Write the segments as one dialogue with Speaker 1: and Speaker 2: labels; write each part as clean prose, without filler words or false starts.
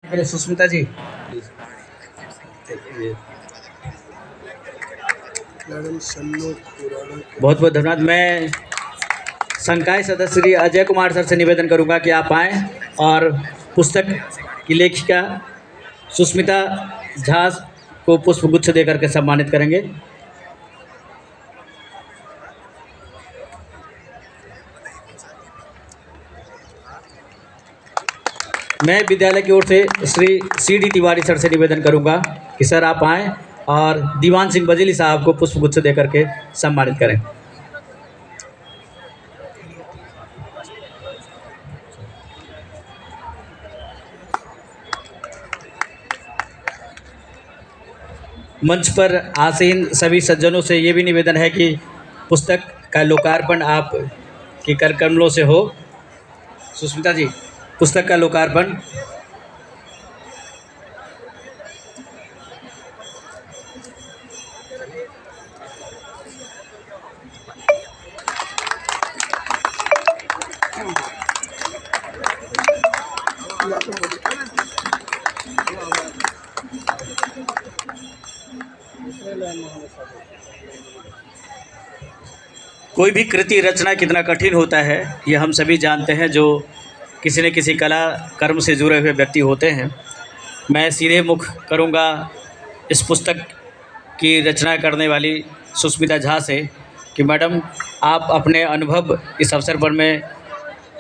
Speaker 1: पहले सुष्मिता जी बहुत बहुत धन्यवाद। मैं संकाय सदस्य श्री अजय कुमार सर से निवेदन करूंगा कि आप आएँ और पुस्तक की लेखिका सुष्मिता झा को पुष्पगुच्छ देकर के सम्मानित करेंगे। मैं विद्यालय की ओर से श्री सी.डी. तिवारी सर से निवेदन करूंगा कि सर आप आएँ और दीवान सिंह बजेली साहब को पुष्पगुच्छ देकर के सम्मानित करें। मंच पर आसीन सभी सज्जनों से ये भी निवेदन है कि पुस्तक का लोकार्पण आप के कर कमलों से हो। सुष्मिता जी, पुस्तक का लोकार्पण। कोई भी कृति रचना कितना कठिन होता है ये हम सभी जानते हैं, जो किसी न किसी कला कर्म से जुड़े हुए व्यक्ति होते हैं। मैं सीधे मुख करूंगा इस पुस्तक की रचना करने वाली सुष्मिता झा से कि मैडम आप अपने अनुभव इस अवसर पर मैं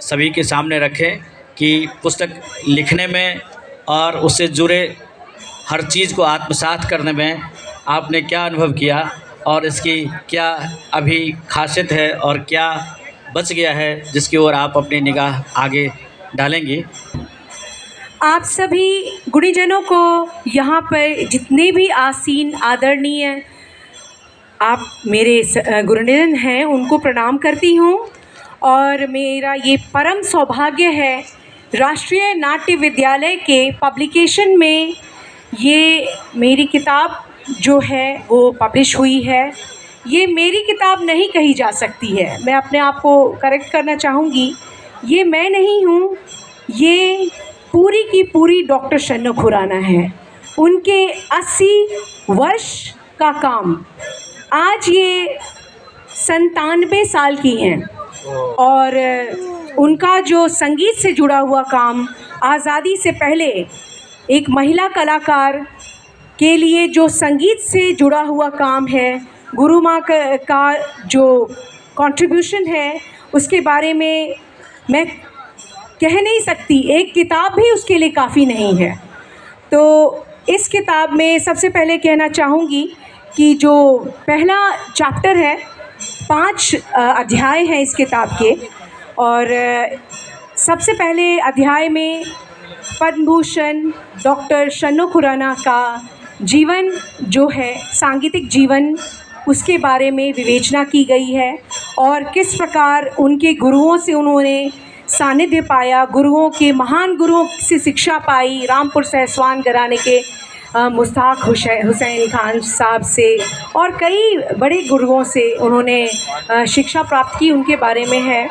Speaker 1: सभी के सामने रखें कि पुस्तक लिखने में और उससे जुड़े हर चीज़ को आत्मसात करने में आपने क्या अनुभव किया और इसकी क्या अभी खासियत है और क्या बच गया है जिसकी ओर आप अपनी निगाह आगे डालेंगी।
Speaker 2: आप सभी गुणीजनों को यहाँ पर जितने भी आसीन आदरणीय आप मेरे गुरुजन हैं उनको प्रणाम करती हूँ। और मेरा ये परम सौभाग्य है राष्ट्रीय नाट्य विद्यालय के पब्लिकेशन में ये मेरी किताब जो है वो पब्लिश हुई है। ये मेरी किताब नहीं कही जा सकती है, मैं अपने आप को करेक्ट करना चाहूँगी। ये मैं नहीं हूँ, ये पूरी की पूरी डॉक्टर शन्नो खुराना है। उनके 80 वर्ष का काम, आज ये 97 साल की हैं और उनका जो संगीत से जुड़ा हुआ काम आज़ादी से पहले एक महिला कलाकार के लिए जो संगीत से जुड़ा हुआ काम है, गुरु माँ का जो कंट्रीब्यूशन है उसके बारे में मैं कह नहीं सकती, एक किताब भी उसके लिए काफ़ी नहीं है। तो इस किताब में सबसे पहले कहना चाहूँगी कि जो पहला चैप्टर है, 5 अध्याय हैं इस किताब के। और सबसे पहले अध्याय में पद्म भूषण डॉक्टर शन्नो खुराना का जीवन जो है, सांगीतिक जीवन, उसके बारे में विवेचना की गई है और किस प्रकार उनके गुरुओं से उन्होंने सानिध्य पाया, गुरुओं के महान गुरुओं से शिक्षा पाई, रामपुर सहसवान घराने के मुश्ताक हुसैन खान साहब से और कई बड़े गुरुओं से उन्होंने शिक्षा प्राप्त की, उनके बारे में है।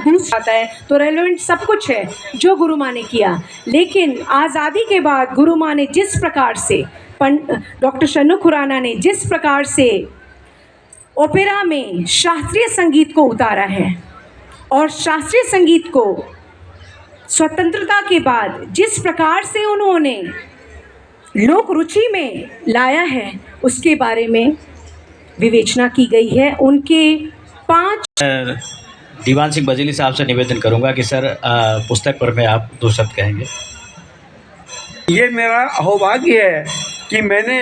Speaker 2: आता है तो रेलेवेंट सब कुछ है जो गुरु माँ ने किया। लेकिन आज़ादी के बाद गुरु माँ ने जिस प्रकार से, डॉक्टर शन्नो खुराना ने जिस प्रकार से ओपेरा में शास्त्रीय संगीत को उतारा है और शास्त्रीय संगीत को स्वतंत्रता के बाद जिस प्रकार से उन्होंने लोक रुचि में लाया है, उसके बारे में विवेचना की गई है। उनके 5
Speaker 1: दीवान सिंह बजेली साहब से निवेदन करूंगा कि सर पुस्तक पर मैं आप 2 शब्द कहेंगे।
Speaker 3: ये मेरा सौभाग्य है कि मैंने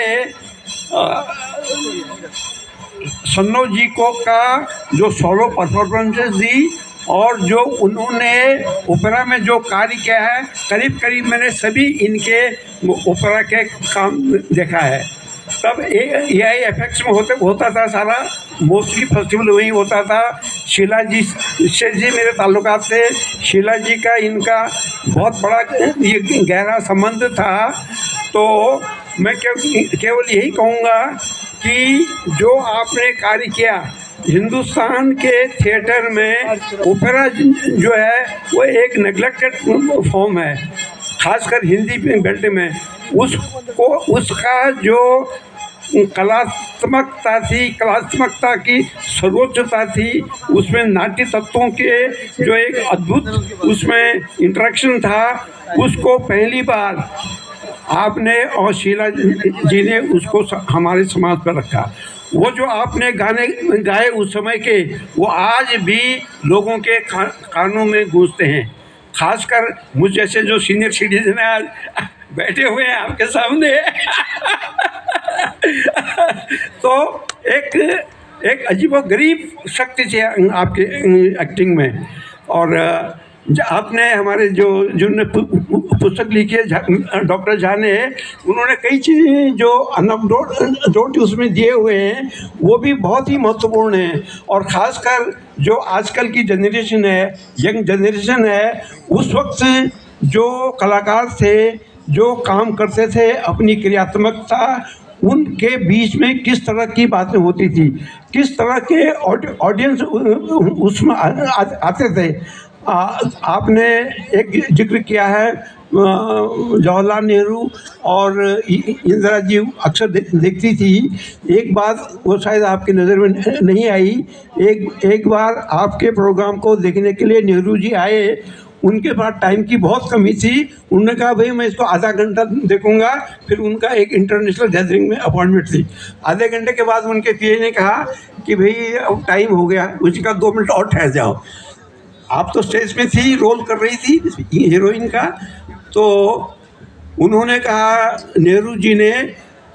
Speaker 3: शन्नो जी को का जो सोलो परफॉर्मेंसेस दी और जो उन्होंने ओपेरा में जो कार्य किया है, करीब करीब मैंने सभी इनके ओपेरा के काम देखा है। तब AIFX में होता था सारा, मोस्टली फेस्टिवल वहीं होता था। शीला जी से मेरे ताल्लुकात थे, शीला जी का इनका बहुत बड़ा ये गहरा संबंध था। तो मैं केवल यही कहूँगा कि जो आपने कार्य किया, हिंदुस्तान के थिएटर में ओपेरा जो है वो एक नेग्लेक्टेड फॉर्म है। खासकर हिंदी बेल्ट में उसको उसका जो कलात्मकता की सर्वोच्चता थी, उसमें नाट्य तत्वों के जो एक अद्भुत उसमें इंटरेक्शन था, उसको पहली बार आपने और शीला जी ने उसको हमारे समाज पर रखा। वो जो आपने गाने गाए उस समय के, वो आज भी लोगों के कानों में गूंजते हैं। खासकर मुझ जैसे जो सीनियर सिटीजन आज बैठे हुए हैं आपके सामने तो एक अजीबोगरीब शक्ति थी आपके एक्टिंग में। और आपने हमारे जिन्होंने पुस्तक लिखी है डॉक्टर झा ने, उन्होंने कई चीज़ें जो अनअपडोट उसमें दिए हुए हैं वो भी बहुत ही महत्वपूर्ण हैं। और ख़ासकर जो आजकल की जनरेशन है, यंग जनरेशन है, उस वक्त जो कलाकार थे, जो काम करते थे, अपनी क्रियात्मकता, उनके बीच में किस तरह की बातें होती थी, किस तरह के ऑडियंस उसमें आते थे। आपने एक जिक्र किया है जवाहरलाल नेहरू और इंदिरा जी अक्सर देखती थी। एक बात वो शायद आपकी नज़र में नहीं आई, एक बार आपके प्रोग्राम को देखने के लिए नेहरू जी आए, उनके पास टाइम की बहुत कमी थी। उन्होंने कहा भाई मैं इसको आधा घंटा देखूंगा, फिर उनका एक इंटरनेशनल गैदरिंग में अपॉइंटमेंट थी। आधे घंटे के बाद उनके पीए ने कहा कि भाई अब टाइम हो गया, उसका 2 मिनट और ठहर जाओ। आप तो स्टेज पे थी, रोल कर रही थी हीरोइन का, तो उन्होंने कहा नेहरू जी ने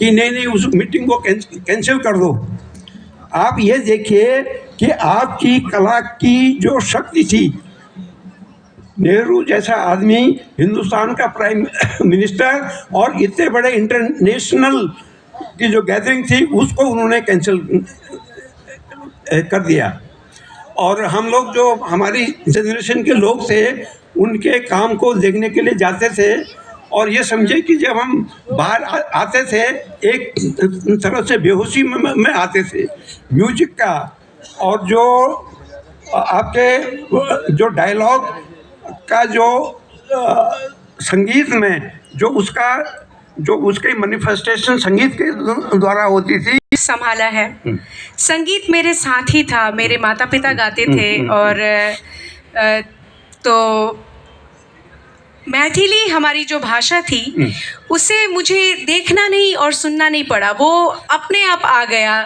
Speaker 3: कि नहीं उस मीटिंग को कैंसिल कर दो। आप ये देखिए कि आपकी कला की जो शक्ति थी, नेहरू जैसा आदमी हिंदुस्तान का प्राइम मिनिस्टर और इतने बड़े इंटरनेशनल की जो गैदरिंग थी उसको उन्होंने कैंसिल कर दिया। और हम लोग जो हमारी जनरेशन के लोग थे, उनके काम को देखने के लिए जाते थे। और ये समझे कि जब हम बाहर आते थे, एक तरह से बेहोशी में आते थे म्यूजिक का, और जो आपके जो डायलॉग का जो संगीत में जो उसके मैनिफेस्टेशन संगीत के द्वारा होती थी।
Speaker 2: संभाला है। संगीत मेरे साथ ही था, मेरे माता पिता गाते थे, और तो मैथिली हमारी जो भाषा थी उसे मुझे देखना नहीं और सुनना नहीं पड़ा, वो अपने आप आ गया।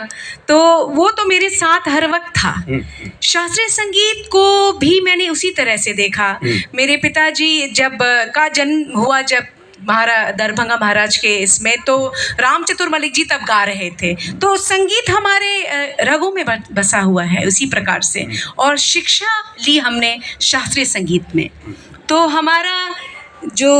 Speaker 2: तो वो तो मेरे साथ हर वक्त था। शास्त्रीय संगीत को भी मैंने उसी तरह से देखा। मेरे पिताजी का जन्म हुआ जब दरभंगा महाराज के इसमें, तो राम चतुर जी तब गा रहे थे। तो संगीत हमारे रगों में बसा हुआ है उसी प्रकार से। और शिक्षा ली हमने शास्त्रीय संगीत में, तो हमारा जो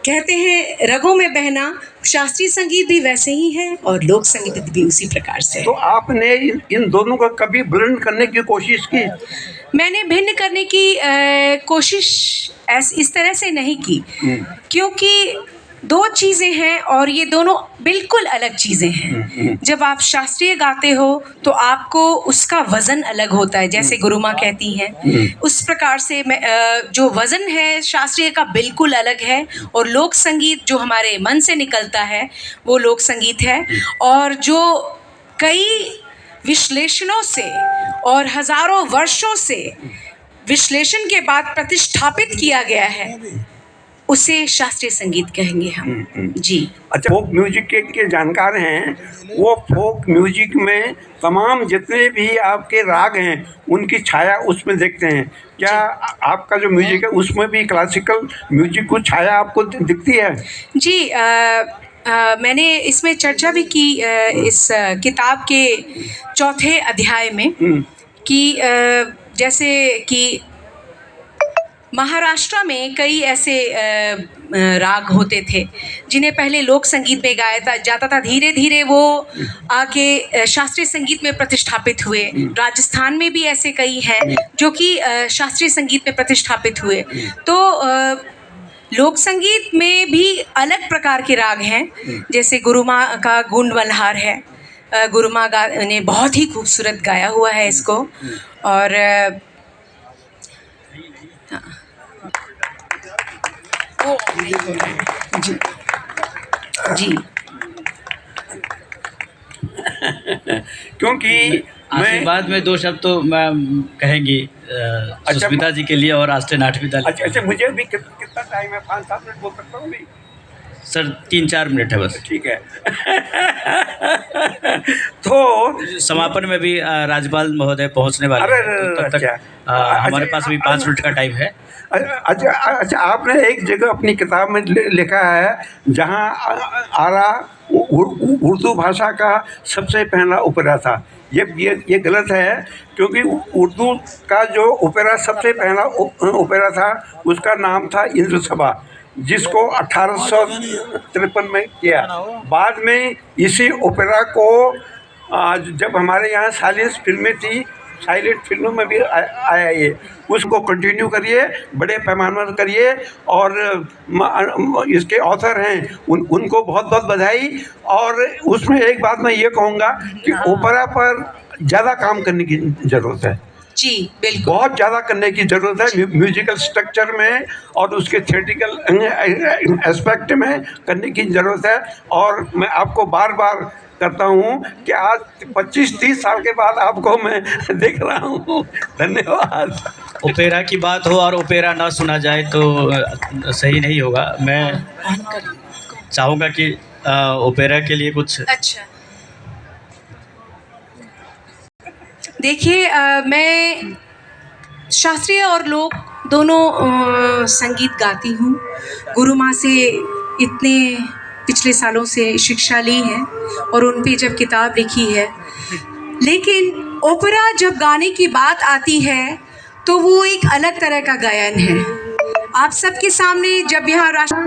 Speaker 2: कहते हैं रगों में बहना, शास्त्रीय संगीत भी वैसे ही है और लोक संगीत भी उसी प्रकार से।
Speaker 3: तो आपने इन दोनों को कभी ब्लेंड करने की कोशिश की?
Speaker 2: मैंने भिन्न करने की कोशिश इस तरह से नहीं की, क्योंकि दो चीज़ें हैं और ये दोनों बिल्कुल अलग चीज़ें हैं। जब आप शास्त्रीय गाते हो तो आपको उसका वज़न अलग होता है, जैसे गुरु माँ कहती हैं, उस प्रकार से जो वज़न है शास्त्रीय का बिल्कुल अलग है। और लोक संगीत जो हमारे मन से निकलता है वो लोक संगीत है, और जो कई विश्लेषणों से और हज़ारों वर्षों से विश्लेषण के बाद प्रतिष्ठापित किया गया है, उसे शास्त्रीय संगीत कहेंगे हम। जी।
Speaker 3: अच्छा, फोक म्यूजिक के जानकार हैं, वो फोक म्यूजिक में तमाम जितने भी आपके राग हैं उनकी छाया उसमें देखते हैं। क्या आपका जो म्यूजिक है उसमें भी क्लासिकल म्यूजिक को छाया आपको दिखती है?
Speaker 2: जी, मैंने इसमें चर्चा भी की इस किताब के चौथे अध्याय में, कि जैसे कि महाराष्ट्र में कई ऐसे राग होते थे जिन्हें पहले लोक संगीत में गाया जाता था, धीरे धीरे वो आके शास्त्रीय संगीत में प्रतिष्ठापित हुए। राजस्थान में भी ऐसे कई हैं जो कि शास्त्रीय संगीत में प्रतिष्ठापित हुए। तो लोक संगीत में भी अलग प्रकार के राग हैं, जैसे गुरु माँ का गुंड मल्हार है, गुरु माँ ने बहुत ही खूबसूरत गाया हुआ है इसको। और जी जी
Speaker 3: क्योंकि मैं
Speaker 1: आशीर्वाद में दो शब्द तो मैम कहेंगी सुष्मिता जी के लिए और राष्ट्रीय नाट्य विद्यालय।
Speaker 3: अच्छा, मुझे भी कितना टाइम है? 5-7 मिनट बोल सकता हूँ भी?
Speaker 1: सर 3-4 मिनट है बस।
Speaker 3: ठीक है। तो
Speaker 1: समापन में भी राज्यपाल महोदय पहुंचने वाले
Speaker 3: अरे,
Speaker 1: हैं, तो तब तक
Speaker 3: अच्छा।
Speaker 1: हमारे पास अभी 5 मिनट का टाइम है।
Speaker 3: अच्छा अच्छा, आपने एक जगह अपनी किताब में लिखा है जहाँ आरा उर्दू भाषा का सबसे पहला ओपेरा था। ये गलत है, क्योंकि उर्दू का जो ओपेरा सबसे पहला ओपेरा था उसका नाम था इंद्र सभा, जिसको 1853 में किया। बाद में इसी ओपेरा को जब हमारे यहाँ साइलेंट फिल्मों में भी आया ये, उसको कंटिन्यू करिए, बड़े पैमाने पर करिए। और इसके ऑथर हैं उनको बहुत बहुत बधाई। और उसमें एक बात मैं ये कहूँगा कि ओपेरा पर ज़्यादा काम करने की ज़रूरत है।
Speaker 2: जी बिल्कुल,
Speaker 3: बहुत ज़्यादा करने की ज़रूरत है, म्यूजिकल स्ट्रक्चर में और उसके थिएट्रिकल एस्पेक्ट में करने की ज़रूरत है। और मैं आपको बार बार करता हूँ कि आज 25-30 साल के बाद आपको मैं देख रहा हूँ। धन्यवाद।
Speaker 1: ओपेरा की बात हो और ओपेरा ना सुना जाए तो सही नहीं होगा। मैं चाहूँगा कि ओपेरा के लिए कुछ।
Speaker 2: अच्छा देखिए, मैं शास्त्रीय और लोक दोनों संगीत गाती हूँ। गुरु माँ से इतने पिछले सालों से शिक्षा ली है और उन पे जब किताब लिखी है, लेकिन ओपेरा जब गाने की बात आती है तो वो एक अलग तरह का गायन है। आप सबके सामने जब यहाँ राष्ट्र